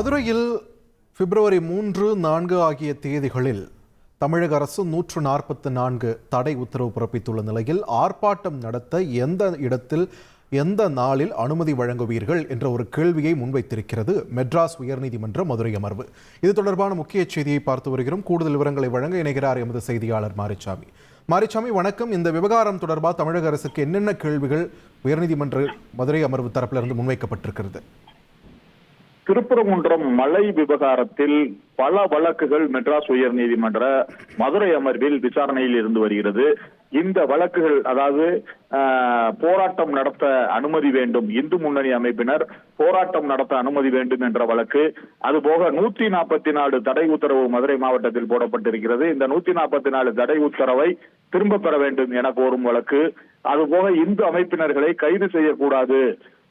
மதுரையில் பிப்ரவரி 3, 4 ஆகிய தேதிகளில் தமிழக அரசு 144 தடை உத்தரவு பிறப்பித்துள்ள நிலையில் ஆர்ப்பாட்டம் நடத்த எந்த இடத்தில் எந்த நாளில் அனுமதி வழங்குவீர்கள் என்ற ஒரு கேள்வியை முன்வைத்திருக்கிறது மெட்ராஸ் உயர்நீதிமன்ற மதுரை அமர்வு. இது தொடர்பான முக்கிய செய்தியை பார்த்து வருகிறோம். கூடுதல் விவரங்களை வழங்க இணைகிறார் எமது செய்தியாளர் மாரிச்சாமி. வணக்கம். இந்த விவகாரம் தொடர்பாக தமிழக அரசுக்கு என்னென்ன கேள்விகள் உயர்நீதிமன்ற மதுரை அமர்வு தரப்பிலிருந்து முன்வைக்கப்பட்டிருக்கிறது? திருப்பரங்குன்றம் மலை விவகாரத்தில் பல வழக்குகள் மெட்ராஸ் உயர் நீதிமன்ற மதுரை அமர்வில் விசாரணையில் இருந்து வருகிறது. இந்த வழக்குகள், அதாவது போராட்டம் நடத்த அனுமதி வேண்டும், இந்து முன்னணி அமைப்பினர் போராட்டம் நடத்த அனுமதி வேண்டும் என்ற வழக்கு, அதுபோக 144 தடை உத்தரவு மதுரை மாவட்டத்தில் போடப்பட்டிருக்கிறது. இந்த 144 தடை உத்தரவை திரும்ப பெற வேண்டும் என கோரும் வழக்கு, அதுபோக இந்து அமைப்பினர்களை கைது செய்யக்கூடாது,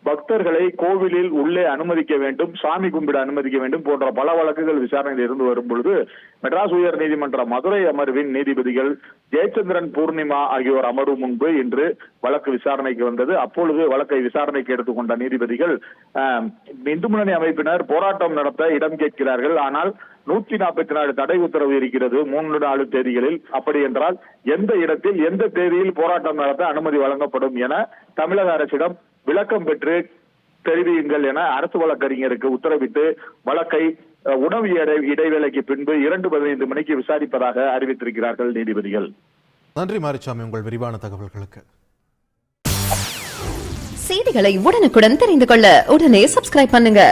பக்தர்களை கோவிலில் உள்ளே அனுமதிக்க வேண்டும், சாமி கும்பிட அனுமதிக்க வேண்டும் போன்ற பல வழக்குகள் விசாரணையில் இருந்து வரும் பொழுது மெட்ராஸ் உயர் நீதிமன்ற மதுரை அமர்வின் நீதிபதிகள் ஜெயச்சந்திரன், பூர்ணிமா ஆகியோர் அமர்வு முன்பு இன்று வழக்கு விசாரணைக்கு வந்தது. அப்பொழுது வழக்கை விசாரணைக்கு எடுத்துக்கொண்ட நீதிபதிகள், இந்து முன்னணி அமைப்பினர் போராட்டம் நடத்த இடம் கேட்கிறார்கள், ஆனால் 144 தடை உத்தரவு இருக்கிறது 3-4 தேதிகளில். அப்படி என்றால் எந்த இடத்தில் எந்த தேதியில் போராட்டம் நடத்த அனுமதி வழங்கப்படும் என தமிழக அரசிடம் விளக்கம் பெற்று தெரிவியுங்கள் என அரசு வழக்கறிஞருக்கு உத்தரவிட்டு வழக்கை உணவு இடைவேளைக்கு பின்பு 2:15 மணிக்கு விசாரிப்பதாக அறிவித்திருக்கிறார்கள் நீதிபதிகள். நன்றி மாரிச்சாமி, உங்கள் விரிவான தகவல்களுக்கு. செய்திகளை உடனுக்குடன் தெரிந்து கொள்ள உடனே சப்ஸ்கிரைப் பண்ணுங்க.